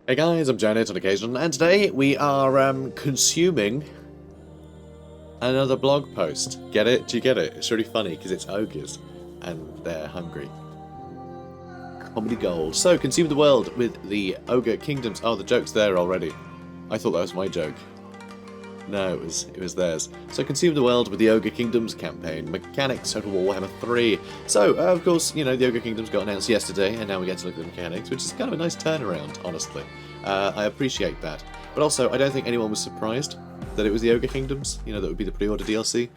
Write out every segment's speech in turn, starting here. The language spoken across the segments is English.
Hey guys, I'm JanetOnOccasion, and today we are consuming another blog post. Get it? Do you get it? It's really funny because it's ogres and they're hungry. Comedy gold. So, consume the world with the Ogre Kingdoms. Oh, the joke's there already. I thought that was my joke. No, it was theirs. So, consume the world with the Ogre Kingdoms campaign mechanics, Total War Warhammer 3. So, of course, you know, the Ogre Kingdoms got announced yesterday, and now we get to look at the mechanics, which is kind of a nice turnaround, honestly. I appreciate that. But also, I don't think anyone was surprised that it was the Ogre Kingdoms. You know, that would be the pre-order DLC.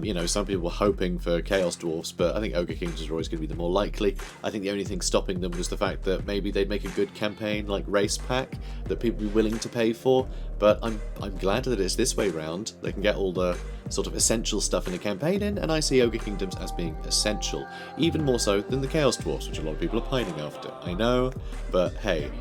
You know, some people were hoping for Chaos Dwarfs, but I think Ogre Kingdoms are always going to be the more likely. I think the only thing stopping them was the fact that maybe they'd make a good campaign, like race pack, that people would be willing to pay for. But I'm glad that it's this way round. They can get all the sort of essential stuff in the campaign in, and I see Ogre Kingdoms as being essential. Even more so than the Chaos Dwarfs, which a lot of people are pining after. I know, but hey,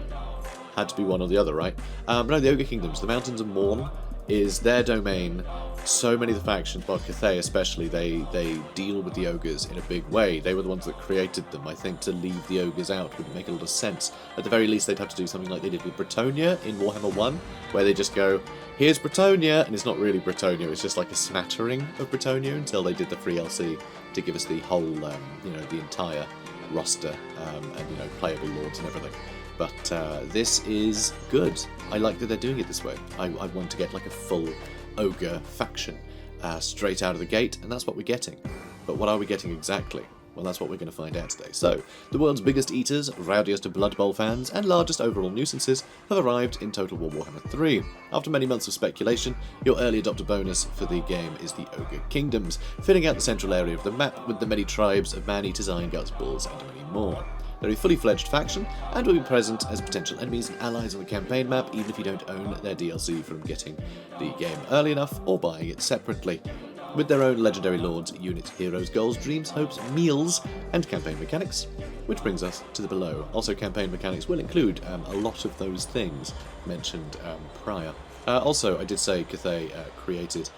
had to be one or the other, right? But no, the Ogre Kingdoms, the Mountains of Morn, is their domain. So many of the factions, well, Cathay especially, they deal with the ogres in a big way. They were the ones that created them. I think to leave the ogres out would make a lot of sense. At the very least, they'd have to do something like they did with Bretonia in Warhammer 1, where they just go, here's Bretonia, and it's not really Bretonia, it's just like a smattering of Bretonia until they did the free LC to give us the whole, you know, the entire roster, and, you know, playable lords and everything. But this is good. I like that they're doing it this way. I want to get like a full ogre faction straight out of the gate, and that's what we're getting. But what are we getting exactly? Well, that's what we're going to find out today. So, the world's biggest eaters, rowdiest of Blood Bowl fans, and largest overall nuisances have arrived in Total War Warhammer 3. After many months of speculation, your early adopter bonus for the game is the Ogre Kingdoms, filling out the central area of the map with the many tribes of man-eaters, iron guts, bulls, and many more. They're a fully fledged faction, and will be present as potential enemies and allies on the campaign map, even if you don't own their DLC from getting the game early enough or buying it separately. With their own legendary lords, units, heroes, goals, dreams, hopes, meals, and campaign mechanics. Which brings us to the below. Also, campaign mechanics will include a lot of those things mentioned prior. Also, I did say Cathay created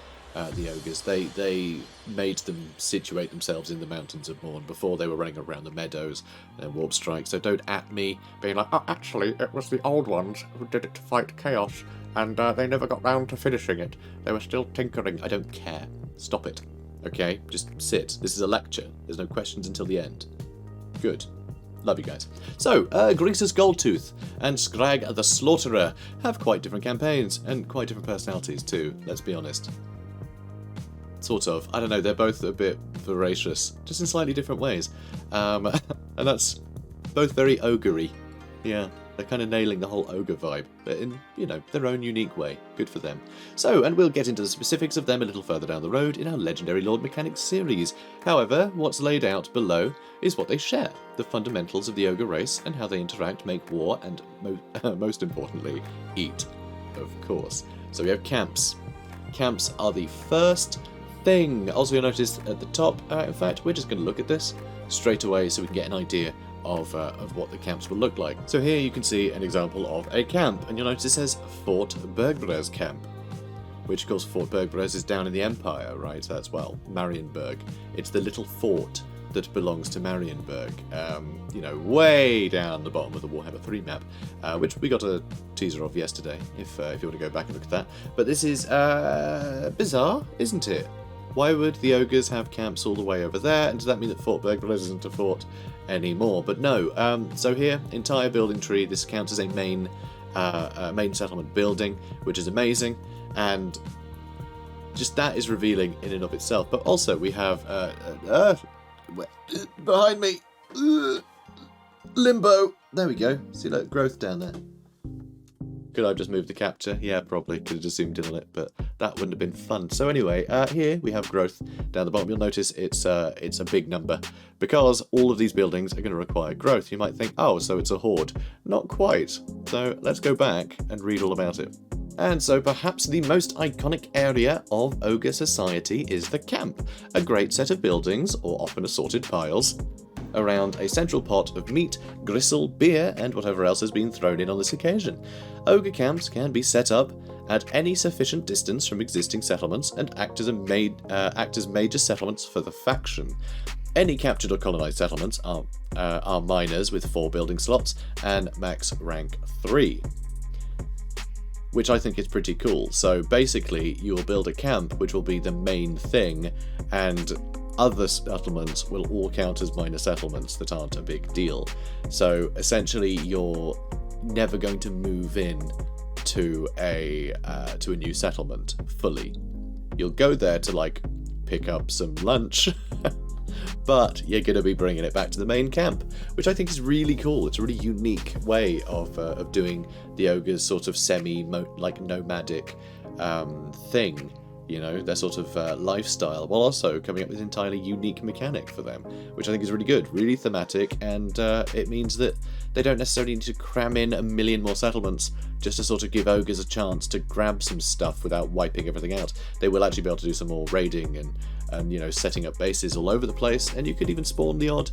the ogres. They made them situate themselves in the Mountains of Morn before they were running around the meadows and warp strike, so don't at me being like, oh, actually, it was the old ones who did it to fight chaos, and they never got round to finishing it. They were still tinkering. I don't care. Stop it. Okay? Just sit. This is a lecture. There's no questions until the end. Good. Love you guys. So, Greaser's Goldtooth and Skrag the Slaughterer have quite different campaigns, and quite different personalities too, let's be honest. Sort of. I don't know, they're both a bit voracious, just in slightly different ways. And that's both very ogre-y. Yeah, they're kind of nailing the whole ogre vibe, but in, you know, their own unique way. Good for them. So, and we'll get into the specifics of them a little further down the road in our Legendary Lord Mechanics series. However, what's laid out below is what they share, the fundamentals of the ogre race and how they interact, make war, and most importantly, eat, of course. So we have camps. Camps are the first thing. Also, you'll notice at the top, in fact, we're just going to look at this straight away so we can get an idea of what the camps will look like. So here you can see an example of a camp, and you'll notice it says Fort Bergbrez Camp, which of course Fort Bergbrez is down in the Empire, right? So that's, well, Marienburg. It's the little fort that belongs to Marienburg, you know, way down the bottom of the Warhammer 3 map, which we got a teaser of yesterday, if you want to go back and look at that. But this is bizarre, isn't it? Why would the ogres have camps all the way over there? And does that mean that Fort Bergbrez isn't a fort anymore? But no. So here, entire building tree. This counts as a main settlement building, which is amazing, and just that is revealing in and of itself. But also we have behind me, limbo. There we go. See that growth down there? Could I have just moved the capture? Yeah, probably. Could have just zoomed in on it, but that wouldn't have been fun. So anyway, here we have growth down the bottom. You'll notice it's a big number because all of these buildings are going to require growth. You might think, oh, so it's a horde. Not quite. So let's go back and read all about it. And so perhaps the most iconic area of ogre society is the camp, a great set of buildings, or often assorted piles, around a central pot of meat, gristle, beer, and whatever else has been thrown in on this occasion. Ogre camps can be set up at any sufficient distance from existing settlements and act as major settlements for the faction. Any captured or colonised settlements are miners with 4 building slots and max rank 3. which I think is pretty cool. So basically, you'll build a camp, which will be the main thing, and other settlements will all count as minor settlements that aren't a big deal. So essentially, you're never going to move in to a new settlement fully. You'll go there to like pick up some lunch, but you're going to be bringing it back to the main camp, which I think is really cool. It's a really unique way of doing the ogres' sort of nomadic thing. You know, their sort of lifestyle, while also coming up with an entirely unique mechanic for them, which I think is really good, really thematic, and it means that they don't necessarily need to cram in a million more settlements just to sort of give ogres a chance to grab some stuff without wiping everything out. They will actually be able to do some more raiding and you know, setting up bases all over the place, and you could even spawn the odd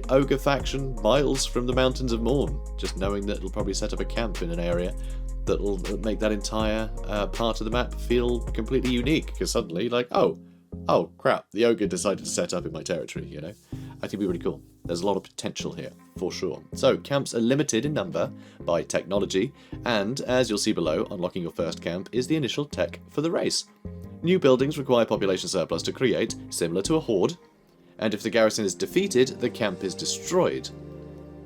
ogre faction miles from the Mountains of Morn, just knowing that it'll probably set up a camp in an area that'll make that entire part of the map feel completely unique, because suddenly, like, oh crap, the ogre decided to set up in my territory, you know? I think it'd be really cool. There's a lot of potential here, for sure. So, camps are limited in number by technology, and as you'll see below, unlocking your first camp is the initial tech for the race. New buildings require population surplus to create, similar to a horde, and if the garrison is defeated, the camp is destroyed.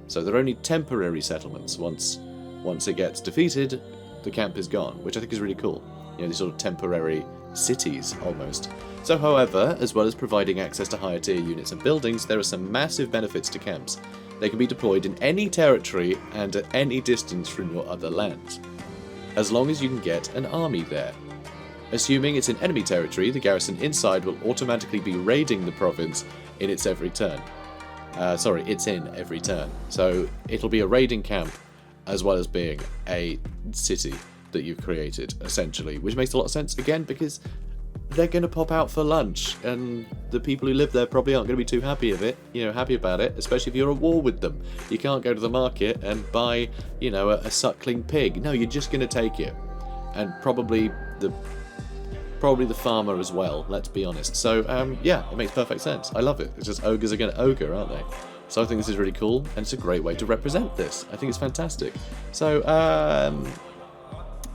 So they're only temporary settlements. Once it gets defeated, the camp is gone, which I think is really cool. You know, these sort of temporary cities, almost. So, however, as well as providing access to higher tier units and buildings, there are some massive benefits to camps. They can be deployed in any territory and at any distance from your other lands, as long as you can get an army there. Assuming it's in enemy territory, the garrison inside will automatically be raiding the province in its every turn. It's in every turn. So it'll be a raiding camp as well as being a city that you've created, essentially, which makes a lot of sense, again, because they're going to pop out for lunch, and the people who live there probably aren't going to be too happy about it, especially if you're at war with them. You can't go to the market and buy, you know, a suckling pig. No, you're just going to take it. And probably the farmer as well, let's be honest. So, yeah, it makes perfect sense. I love it. It's just ogres are going to ogre, aren't they? So I think this is really cool, and it's a great way to represent this. I think it's fantastic. So,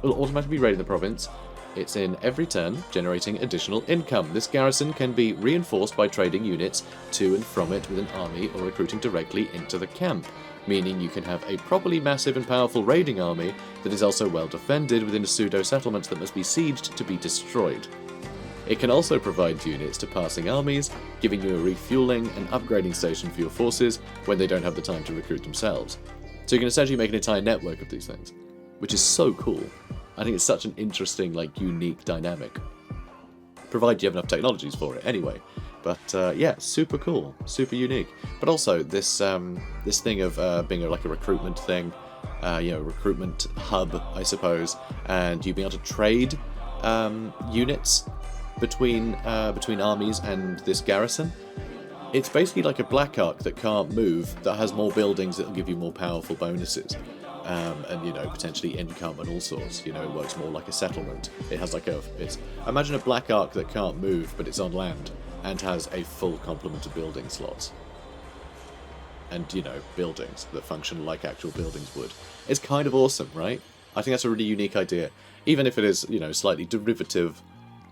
we'll automatically be raiding the province. It's in every turn, generating additional income. This garrison can be reinforced by trading units to and from it with an army or recruiting directly into the camp, meaning you can have a properly massive and powerful raiding army that is also well defended within a pseudo-settlement that must be sieged to be destroyed. It can also provide units to passing armies, giving you a refueling and upgrading station for your forces when they don't have the time to recruit themselves. So you can essentially make an entire network of these things, which is so cool. I think it's such an interesting, like, unique dynamic. Provided you have enough technologies for it, anyway. But yeah, super cool, super unique. But also this this thing of being like a recruitment thing, recruitment hub, I suppose, and you being able to trade units between armies and this garrison. It's basically like a black arc that can't move, that has more buildings that will give you more powerful bonuses. And, you know, potentially income and all sorts. You know, it works more like a settlement. It has like imagine a black arc that can't move, but it's on land, and has a full complement of building slots. And, you know, buildings that function like actual buildings would. It's kind of awesome, right? I think that's a really unique idea. Even if it is, you know, slightly derivative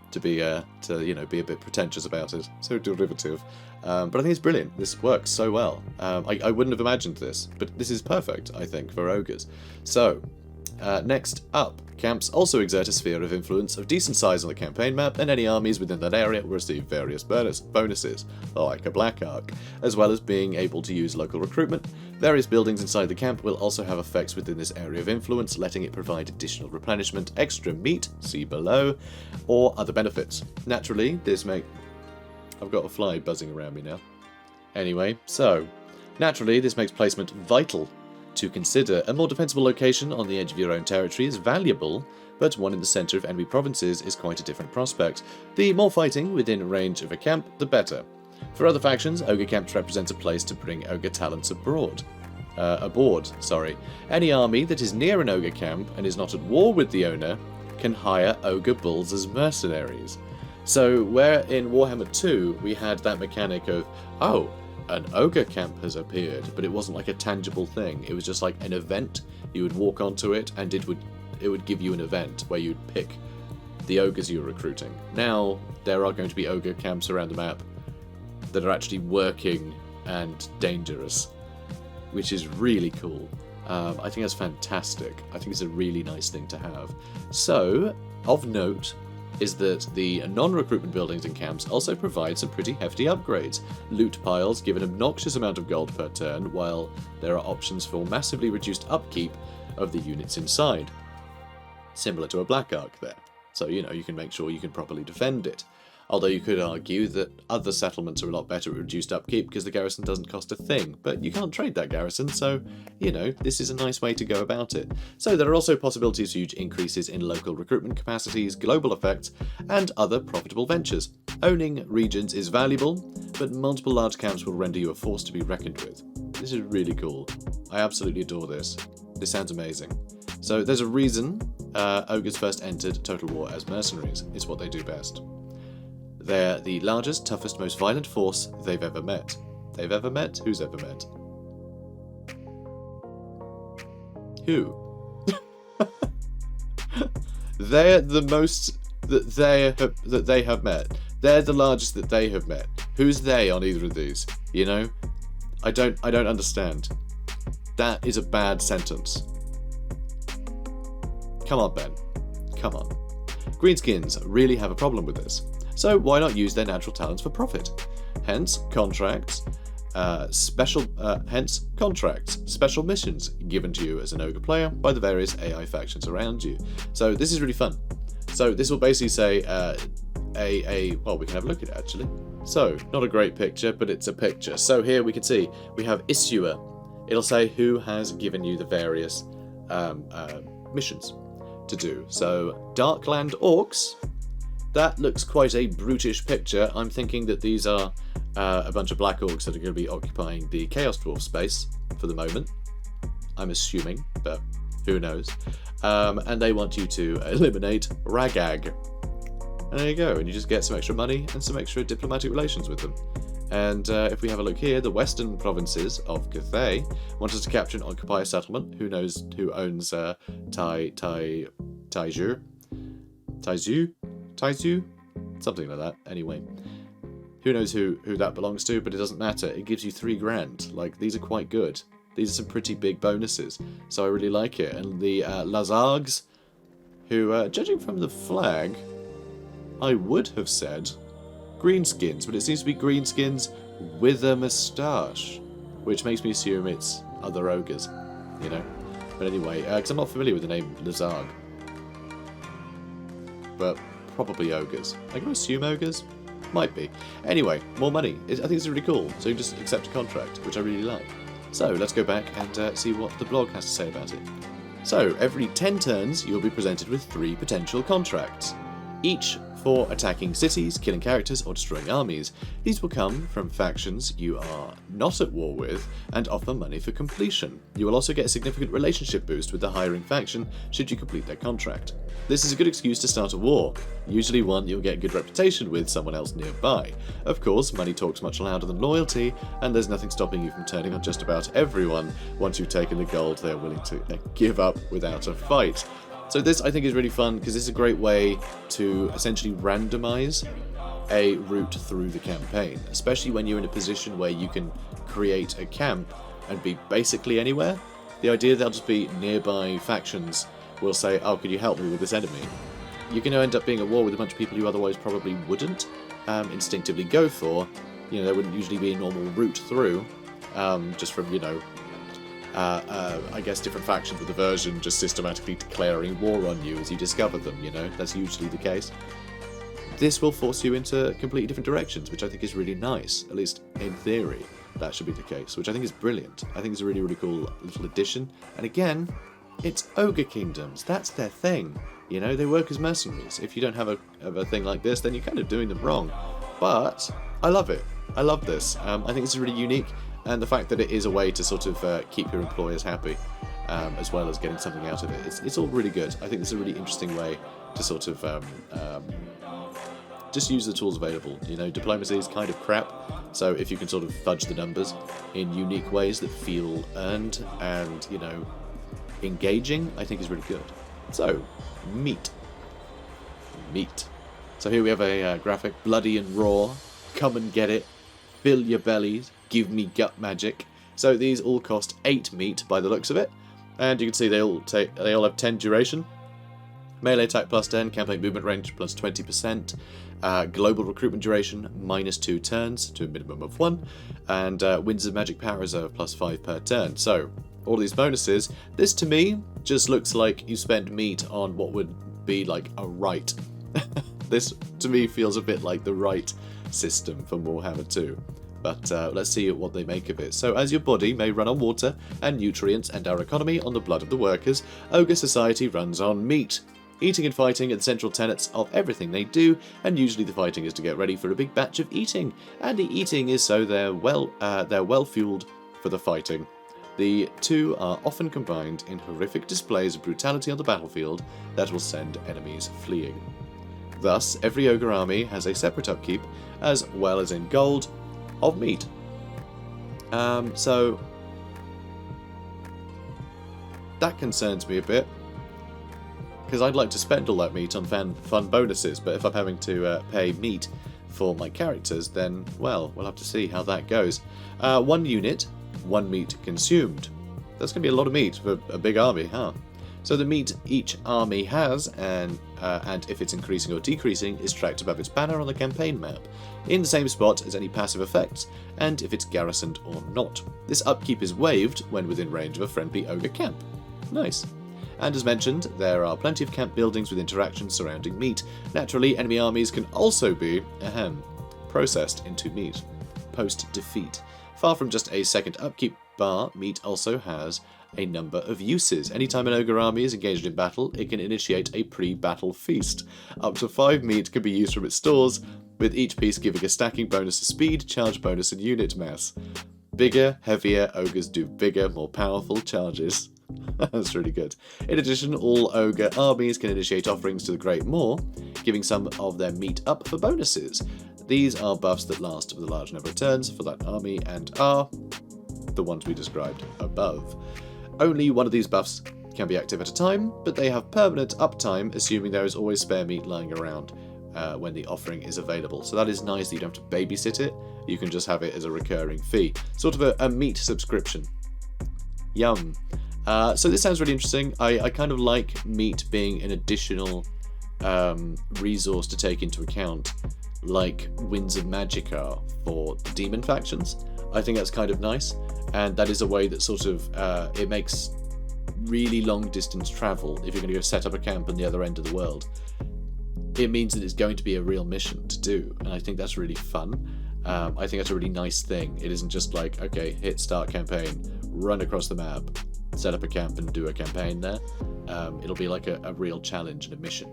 to be a bit pretentious about it. So derivative. But I think it's brilliant. This works so well. I wouldn't have imagined this, but this is perfect, I think, for ogres. So, next up, camps also exert a sphere of influence of decent size on the campaign map, and any armies within that area will receive various bonuses, like a black arc, as well as being able to use local recruitment. Various buildings inside the camp will also have effects within this area of influence, letting it provide additional replenishment, extra meat, see below, or other benefits. Naturally, I've got a fly buzzing around me now. Anyway, so, naturally, this makes placement vital. To consider, a more defensible location on the edge of your own territory is valuable, but one in the centre of enemy provinces is quite a different prospect. The more fighting within range of a camp, the better. For other factions, ogre camps represents a place to bring ogre talents aboard. Any army that is near an ogre camp and is not at war with the owner can hire ogre bulls as mercenaries. So, where in Warhammer 2 we had that mechanic of, an ogre camp has appeared, but it wasn't like a tangible thing. It was just like an event. You would walk onto it, and it would it would give you an event where you'd pick the ogres you're recruiting. Now, there are going to be ogre camps around the map that are actually working and dangerous, which is really cool. I think that's fantastic. I think it's a really nice thing to have. So, of note is that the non-recruitment buildings and camps also provide some pretty hefty upgrades. Loot piles give an obnoxious amount of gold per turn, while there are options for massively reduced upkeep of the units inside. Similar to a Black Ark there. So, you know, you can make sure you can properly defend it. Although you could argue that other settlements are a lot better at reduced upkeep because the garrison doesn't cost a thing. But you can't trade that garrison, so, you know, this is a nice way to go about it. So there are also possibilities for huge increases in local recruitment capacities, global effects, and other profitable ventures. Owning regions is valuable, but multiple large camps will render you a force to be reckoned with. This is really cool. I absolutely adore this. This sounds amazing. So there's a reason ogres first entered Total War as mercenaries. It's what they do best. They're the largest, toughest, most violent force they've ever met. They've ever met? Who's ever met? Who? They're the most that they have met. They're the largest that they have met. Who's they on either of these? You know? I don't understand. That is a bad sentence. Come on, Ben. Come on. Greenskins really have a problem with this. So why not use their natural talents for profit? Hence contracts, special missions given to you as an ogre player by the various AI factions around you. So this is really fun. So this will basically say well, we can have a look at it actually. So not a great picture, but it's a picture. So here we can see we have issuer. It'll say who has given you the various missions to do. So Darkland Orcs. That looks quite a brutish picture. I'm thinking that these are a bunch of Black Orcs that are going to be occupying the Chaos Dwarf space for the moment. I'm assuming, but who knows. And they want you to eliminate Ragag. And there you go, and you just get some extra money and some extra diplomatic relations with them. And if we have a look here, the western provinces of Cathay want us to capture and occupy a settlement. Who knows who owns Taizu? Something like that. Anyway, who knows who that belongs to, but it doesn't matter. It gives you 3 grand. Like, these are quite good. These are some pretty big bonuses, so I really like it. And the Lazargs, who, judging from the flag, I would have said greenskins, but it seems to be greenskins with a moustache, which makes me assume it's other ogres, you know. But anyway, because I'm not familiar with the name Lazarg, but probably ogres. I can assume ogres? Might be. Anyway, more money. I think it's really cool. So you can just accept a contract, which I really like. So let's go back and see what the blog has to say about it. So every 10 turns, you'll be presented with 3 potential contracts. Each for attacking cities, killing characters, or destroying armies. These will come from factions you are not at war with and offer money for completion. You will also get a significant relationship boost with the hiring faction should you complete their contract. This is a good excuse to start a war, usually one you'll get a good reputation with someone else nearby. Of course, money talks much louder than loyalty, and there's nothing stopping you from turning on just about everyone once you've taken the gold they're willing to give up without a fight. So this, I think, is really fun because this is a great way to essentially randomize a route through the campaign, especially when you're in a position where you can create a camp and be basically anywhere. The idea that there'll just be nearby factions will say, oh, could you help me with this enemy? You're going to end up being at war with a bunch of people you otherwise probably wouldn't instinctively go for. You know, there wouldn't usually be a normal route through, just from, you know, I guess different factions with aversion just systematically declaring war on you as you discover them, you know, that's usually the case. This will force you into completely different directions, which I think is really nice, at least in theory that should be the case, which I think is brilliant. I think it's a really, really cool little addition, and again, it's Ogre Kingdoms, that's their thing, you know, they work as mercenaries. If you don't have a thing like this, then you're kind of doing them wrong, but I love it, I love this, I think it's really unique. And the fact that it is a way to sort of keep your employers happy, as well as getting something out of it. It's all really good. I think it's a really interesting way to sort of just use the tools available. You know, diplomacy is kind of crap, so if you can sort of fudge the numbers in unique ways that feel earned and, you know, engaging, I think is really good. So, meat. Meat. So here we have a graphic, bloody and raw. Come and get it. Fill your bellies. Give me gut magic. So these all cost 8 meat by the looks of it. And you can see they all have 10 duration. Melee attack plus 10, campaign movement range plus 20%, global recruitment duration -2 turns to a minimum of 1, and Winds of Magic Power Reserve plus 5 per turn. So, all these bonuses, this to me just looks like you spend meat on what would be like a right. This to me feels a bit like the right system for Warhammer 2. But let's see what they make of it. So, as your body may run on water and nutrients and our economy on the blood of the workers, Ogre Society runs on meat. Eating and fighting are the central tenets of everything they do, and usually the fighting is to get ready for a big batch of eating, and the eating is so they're well fueled for the fighting. The two are often combined in horrific displays of brutality on the battlefield that will send enemies fleeing. Thus, every ogre army has a separate upkeep, as well as in gold, of meat. So that concerns me a bit, because I'd like to spend all that meat on fun bonuses, but if I'm having to pay meat for my characters, then, well, we'll have to see how that goes. 1 unit, 1 meat consumed. That's going to be a lot of meat for a big army, huh? So the meat each army has, and if it's increasing or decreasing, is tracked above its banner on the campaign map, in the same spot as any passive effects, and if it's garrisoned or not. This upkeep is waived when within range of a friendly ogre camp. Nice. And as mentioned, there are plenty of camp buildings with interactions surrounding meat. Naturally, enemy armies can also be, processed into meat, post-defeat. Far from just a second upkeep bar, meat also has a number of uses. Anytime an ogre army is engaged in battle, it can initiate a pre-battle feast. Up to 5 meat can be used from its stores, with each piece giving a stacking bonus to speed, charge bonus, and unit mass. Bigger, heavier ogres do bigger, more powerful charges. That's really good. In addition, all ogre armies can initiate offerings to the Great Maw, giving some of their meat up for bonuses. These are buffs that last for the large number of turns for that army and are the ones we described above. Only one of these buffs can be active at a time, but they have permanent uptime, assuming there is always spare meat lying around when the offering is available. So that is nice that you don't have to babysit it, you can just have it as a recurring fee. Sort of a meat subscription. Yum. So this sounds really interesting. I kind of like meat being an additional resource to take into account, like Winds of Magic are for demon factions. I think that's kind of nice, and that is a way that sort of it makes really long distance travel, if you're going to go set up a camp on the other end of the world, it means that it's going to be a real mission to do, and I think that's really fun. I think that's a really nice thing. It isn't just like, okay, hit start campaign, run across the map, set up a camp and do a campaign there. It'll be like a real challenge and a mission,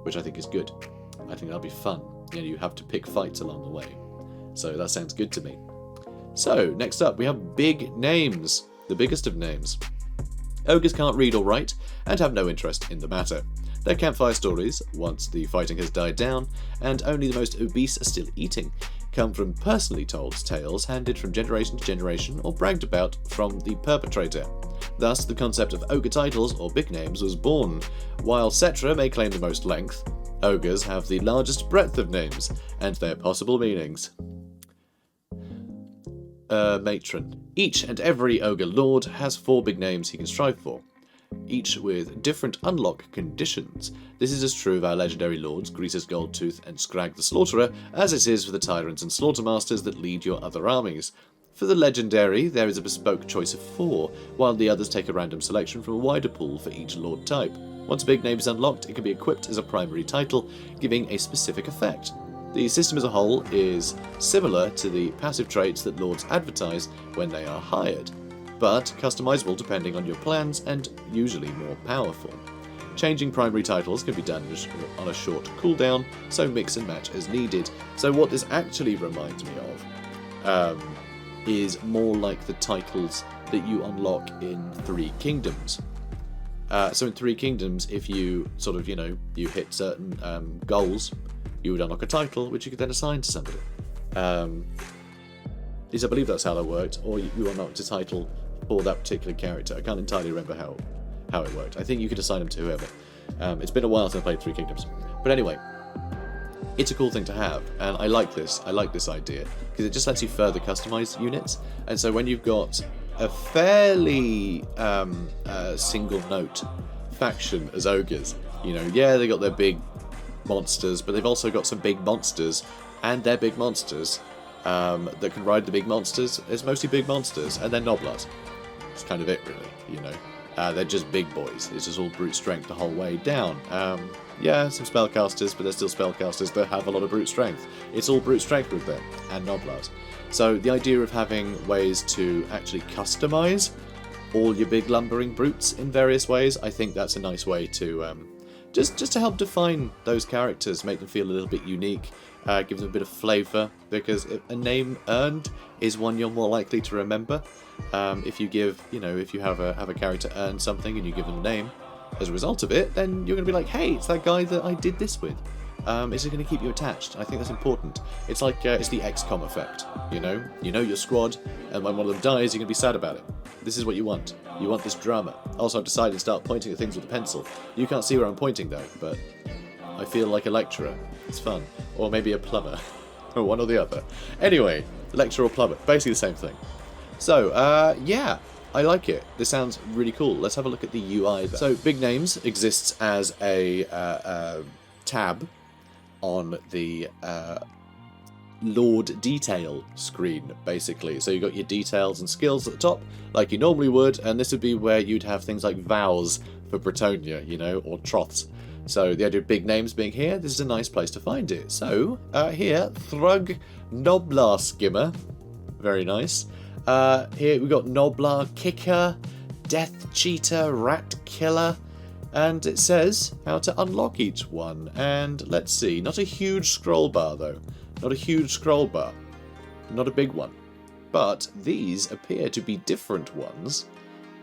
which I think is good. I think that'll be fun. You know, you have to pick fights along the way. So that sounds good to me. So, next up, we have big names. The biggest of names. Ogres can't read or write, and have no interest in the matter. Their campfire stories, once the fighting has died down, and only the most obese are still eating, come from personally told tales handed from generation to generation or bragged about from the perpetrator. Thus, the concept of ogre titles, or big names, was born. While Cetra may claim the most length, ogres have the largest breadth of names, and their possible meanings. Matron. Each and every ogre lord has 4 big names he can strive for, each with different unlock conditions. This is as true of our legendary lords, Greasus Goldtooth and Skrag the Slaughterer, as it is for the tyrants and slaughtermasters that lead your other armies. For the legendary, there is a bespoke choice of 4, while the others take a random selection from a wider pool for each lord type. Once a big name is unlocked, it can be equipped as a primary title, giving a specific effect. The system as a whole is similar to the passive traits that lords advertise when they are hired, but customizable depending on your plans and usually more powerful. Changing primary titles can be done on a short cooldown, so mix and match as needed. So what this actually reminds me of is more like the titles that you unlock in 3 Kingdoms. So in 3 Kingdoms, if you sort of, you hit certain goals, you would unlock a title, which you could then assign to somebody. I believe that's how that worked, or you unlocked a title for that particular character. I can't entirely remember how it worked. I think you could assign them to whoever. It's been a while since I played Three Kingdoms. But anyway, it's a cool thing to have, and I like this. I like this idea, because it just lets you further customize units. And so when you've got a fairly single-note faction as ogres, you know, yeah, they got their big monsters, but they've also got some big monsters, and they're big monsters that can ride the big monsters. It's mostly big monsters, and they're noblars. That's kind of it, really, you know. They're just big boys. It's just all brute strength the whole way down. Yeah, some spellcasters, but they're still spellcasters that have a lot of brute strength. It's all brute strength with them, and noblars. So the idea of having ways to actually customize all your big lumbering brutes in various ways, I think that's a nice way to just to help define those characters, make them feel a little bit unique, give them a bit of flavour, because a name earned is one you're more likely to remember. If you give, you know, if you have a character earn something and you give them a name, as a result of it, then you're going to be like, hey, it's that guy that I did this with. Is it going to keep you attached? I think that's important. It's like it's the XCOM effect, you know your squad, and when one of them dies, you're going to be sad about it. This is what you want. You want this drama. Also, I've decided to start pointing at things with a pencil. You can't see where I'm pointing though, but I feel like a lecturer. It's fun. Or maybe a plumber. Or one or the other. Anyway, lecturer or plumber, basically the same thing. So, yeah, I like it. This sounds really cool. Let's have a look at the UI then. So, Big Names exists as a tab on the Lord Detail screen, basically. So you've got your details and skills at the top, like you normally would, and this would be where you'd have things like vows for Bretonia, you know, or troths. So the idea of Big Names being here, this is a nice place to find it. So, here, Thrug Noblar Skimmer. Very nice. Here we've got Noblar Kicker, Death Cheater, Rat Killer, and it says how to unlock each one. And let's see, not a huge scroll bar though. Not a huge scroll bar. Not a big one. But these appear to be different ones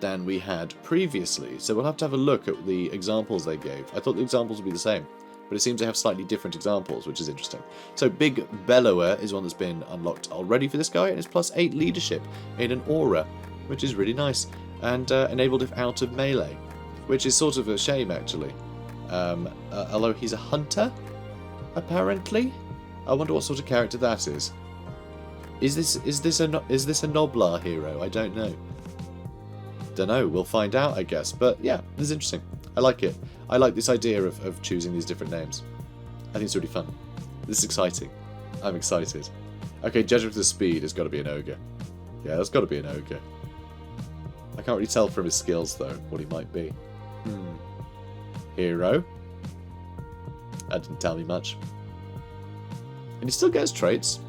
than we had previously. So we'll have to have a look at the examples they gave. I thought the examples would be the same, but it seems they have slightly different examples, which is interesting. So Big Bellower is one that's been unlocked already for this guy, and it's +8 leadership in an aura, which is really nice, and enabled if out of melee, which is sort of a shame actually. Although he's a hunter, apparently. I wonder what sort of character that is. Is this a Noblar hero? I don't know. Don't know. We'll find out, I guess. But yeah, this is interesting. I like it. I like this idea of choosing these different names. I think it's really fun. This is exciting. I'm excited. Okay, judging from the speed, it's got to be an ogre. Yeah, that's got to be an ogre. I can't really tell from his skills though what he might be. Hero. That didn't tell me much. And he still gets traits.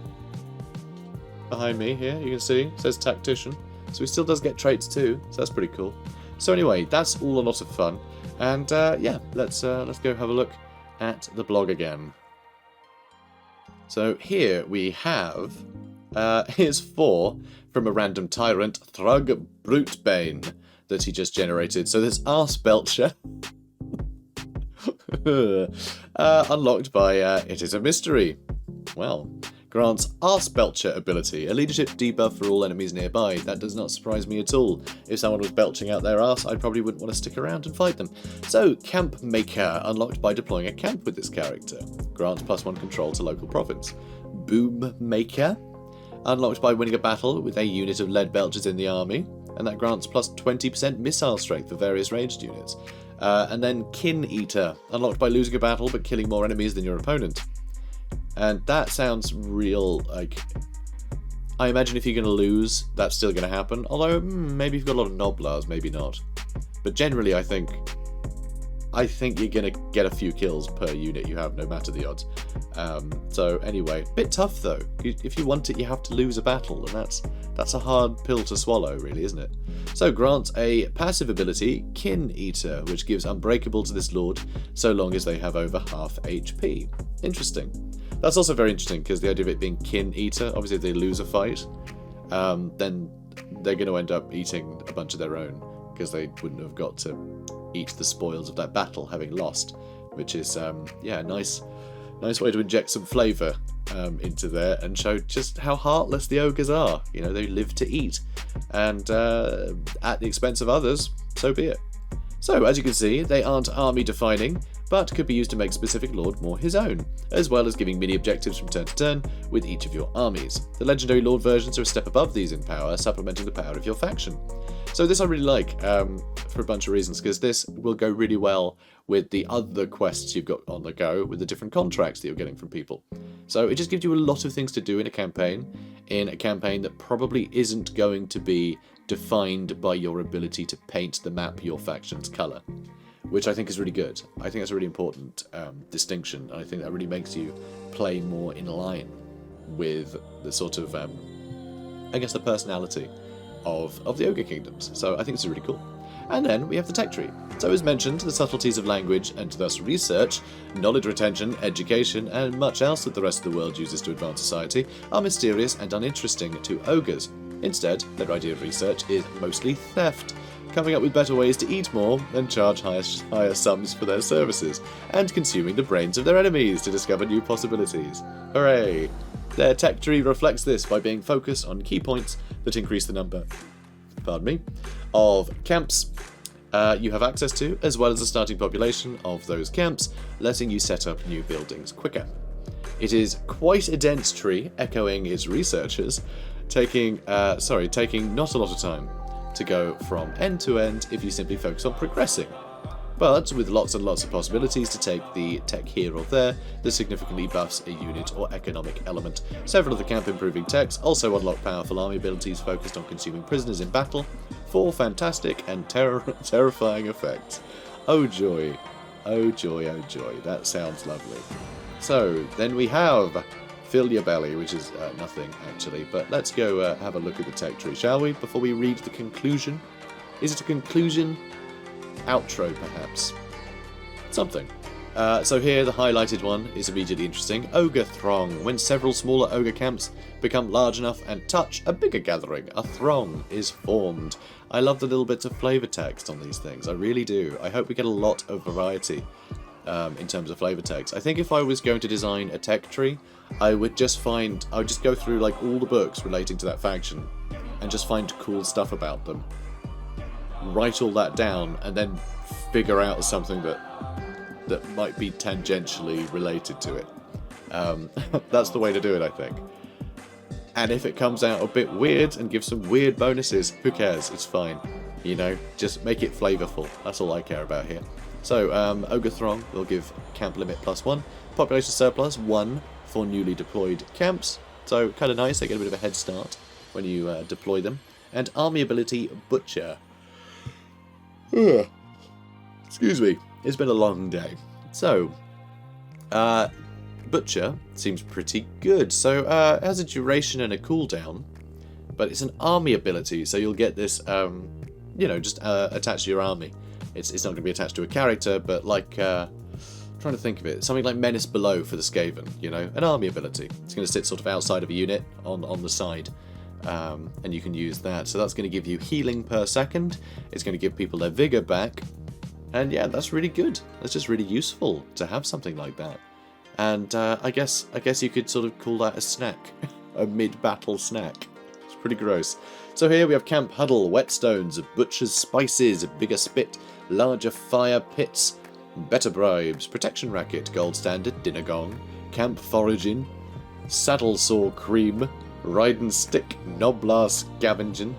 Behind me here, you can see, it says Tactician. So he still does get traits too, so that's pretty cool. So anyway, that's all a lot of fun. And yeah, let's go have a look at the blog again. So here we have, here's 4 from a random tyrant, Thrug Brutebane, that he just generated. So there's Arsebelcher. Unlocked by It Is a Mystery. Well, grants Arsebelcher ability, a leadership debuff for all enemies nearby. That does not surprise me at all. If someone was belching out their arse, I probably wouldn't want to stick around and fight them. So, Camp Maker, unlocked by deploying a camp with this character. Grants +1 control to local province. Boom Maker, unlocked by winning a battle with a unit of lead belchers in the army, and that grants +20% missile strength for various ranged units. And then Kin Eater, unlocked by losing a battle but killing more enemies than your opponent. And that sounds real, like, I imagine if you're going to lose, that's still going to happen. Although, maybe if you've got a lot of Noblars, maybe not. But generally, I think you're going to get a few kills per unit you have, no matter the odds. So anyway, bit tough though. If you want it, you have to lose a battle, and that's a hard pill to swallow, really, isn't it? So grants a passive ability, Kin Eater, which gives Unbreakable to this lord, so long as they have over half HP. Interesting. That's also very interesting, because the idea of it being Kin Eater, obviously if they lose a fight, then they're going to end up eating a bunch of their own, because they wouldn't have got to eat the spoils of that battle, having lost, which is, yeah, nice way to inject some flavour into there and show just how heartless the ogres are. You know, they live to eat, and at the expense of others, so be it. So, as you can see, they aren't army defining, but could be used to make specific lord more his own, as well as giving mini objectives from turn to turn with each of your armies. The legendary lord versions are a step above these in power, supplementing the power of your faction. So this I really like, for a bunch of reasons, because this will go really well with the other quests you've got on the go, with the different contracts that you're getting from people. So it just gives you a lot of things to do in a campaign that probably isn't going to be defined by your ability to paint the map your faction's colour, which I think is really good. I think that's a really important distinction, and I think that really makes you play more in line with the sort of, I guess, the personality of the Ogre Kingdoms. So I think this is really cool. And then we have the tech tree. So as mentioned, the subtleties of language and thus research, knowledge retention, education, and much else that the rest of the world uses to advance society are mysterious and uninteresting to ogres. Instead, their idea of research is mostly theft, coming up with better ways to eat more and charge higher sums for their services, and consuming the brains of their enemies to discover new possibilities. Hooray! Their tech tree reflects this by being focused on key points that increase the number, of camps you have access to, as well as the starting population of those camps, letting you set up new buildings quicker. It is quite a dense tree, echoing its researchers, taking not a lot of time to go from end to end if you simply focus on progressing, but with lots and lots of possibilities to take the tech here or there that significantly buffs a unit or economic element. Several of the camp improving techs also unlock powerful army abilities focused on consuming prisoners in battle for fantastic and terrifying effects. Oh joy, oh joy, oh joy, that sounds lovely. So then we have Fill Your Belly, which is nothing actually, but let's go have a look at the tech tree, shall we, before we read the conclusion? Is it a conclusion? Outro, perhaps. Something. So here, the highlighted one is immediately interesting. Ogre Throng. When several smaller ogre camps become large enough and touch a bigger gathering, a throng is formed. I love the little bits of flavour text on these things. I really do. I hope we get a lot of variety in terms of flavour text. I think if I was going to design a tech tree, I would just go through like all the books relating to that faction and just find cool stuff about them. Write all that down and then figure out something that might be tangentially related to it. That's the way to do it, I think. And if it comes out a bit weird and gives some weird bonuses, who cares? It's fine. You know, just make it flavourful. That's all I care about here. So, Ogre Throng will give camp limit +1, population surplus 1 for newly deployed camps. So, kind of nice, they get a bit of a head start when you deploy them. And army ability Butcher. Excuse me, it's been a long day. So, Butcher seems pretty good. So, it has a duration and a cooldown, but it's an army ability, so you'll get this, just attached to your army. It's not going to be attached to a character, but like, trying to think of it, something like Menace Below for the Skaven, an army ability. It's going to sit sort of outside of a unit on the side. And you can use that. So that's going to give you healing per second. It's going to give people their vigor back. And yeah, that's really good. That's just really useful to have something like that. And I guess you could sort of call that a snack. A mid-battle snack. It's pretty gross. So here we have Camp Huddle, Whetstones, Butcher's Spices, Bigger Spit, Larger Fire Pits, Better Bribes, Protection Racket, Gold Standard, Dinner Gong, Camp Foraging, Saddle Saw Cream, Ride and Stick, Noblar Scavenging,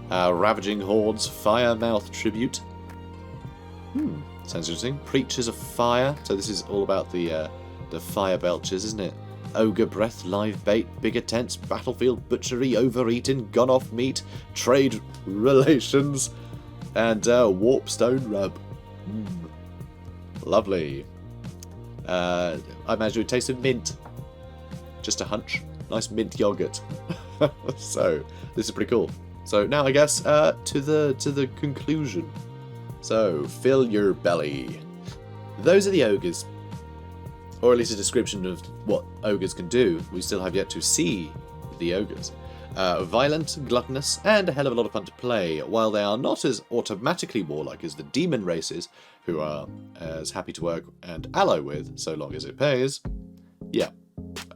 Ravaging Hordes, Firemouth Tribute. Sounds interesting. Preachers of Fire. So this is all about the fire belchers, isn't it? Ogre Breath, Live Bait, Bigger Tents, Battlefield Butchery, Overeaten, Gone Off Meat, Trade Relations, and Warpstone Rub. Lovely. I imagine it tasted mint. Just a hunch. Nice mint yogurt. So this is pretty cool. So now I guess to the conclusion. So fill your belly. Those are the ogres, or at least a description of what ogres can do. We still have yet to see the ogres. Violent, gluttonous, and a hell of a lot of fun to play. While they are not as automatically warlike as the demon races, who are as happy to work and ally with, so long as it pays. Yeah.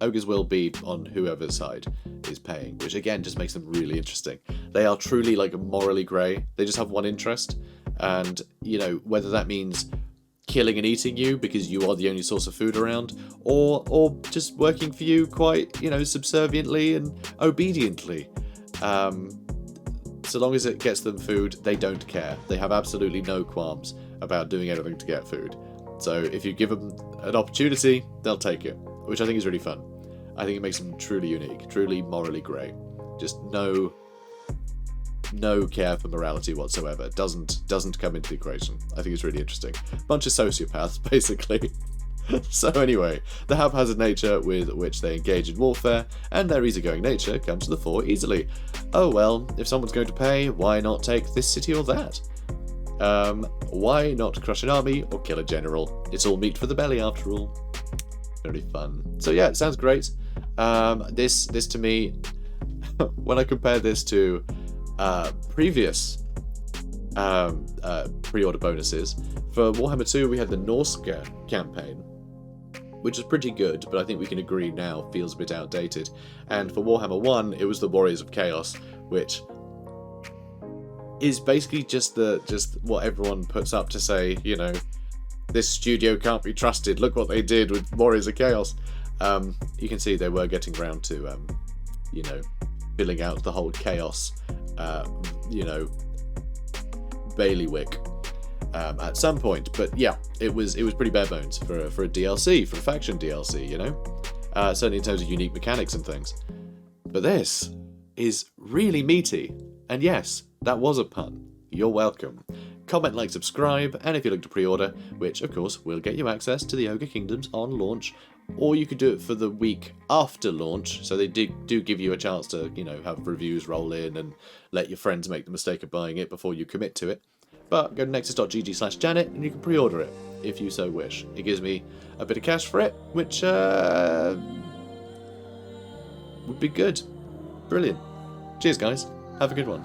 Ogres will be on whoever's side is paying, which again just makes them really interesting. They are truly like morally grey. They just have one interest, And, you know, whether that means killing and eating you because you are the only source of food around, or just working for you quite, you know, subserviently and obediently. So long as it gets them food, they don't care. They have absolutely no qualms about doing anything to get food. So if you give them an opportunity, they'll take it, which I think is really fun. I think it makes them truly unique, truly morally grey. Just no care for morality whatsoever. Doesn't come into the equation. I think it's really interesting. Bunch of sociopaths, basically. So anyway, the haphazard nature with which they engage in warfare and their easygoing nature comes to the fore easily. Oh well, if someone's going to pay, why not take this city or that? Why not crush an army or kill a general? It's all meat for the belly after all. Very fun. So yeah, it sounds great. This to me, when I compare this to previous pre-order bonuses, for Warhammer 2 we had the Noshing campaign, which is pretty good, but I think we can agree now feels a bit outdated. And for Warhammer 1, it was the Warriors of Chaos, which is basically just what everyone puts up to say, you know, this studio can't be trusted. Look what they did with Warriors of Chaos. You can see they were getting round to, you know, filling out the whole Chaos, you know, bailiwick at some point. But yeah, it was pretty bare bones for a DLC, for a faction DLC, you know, certainly in terms of unique mechanics and things. But this is really meaty, and yes, that was a pun. You're welcome. Comment, like, subscribe, and if you look to pre-order, which of course will get you access to the Ogre Kingdoms on launch, or you could do it for the week after launch, so they do give you a chance to, you know, have reviews roll in and let your friends make the mistake of buying it before you commit to it. But go to nexus.gg/Janet and you can pre-order it if you so wish. It gives me a bit of cash for it, which would be good. Brilliant. Cheers, guys. Have a good one.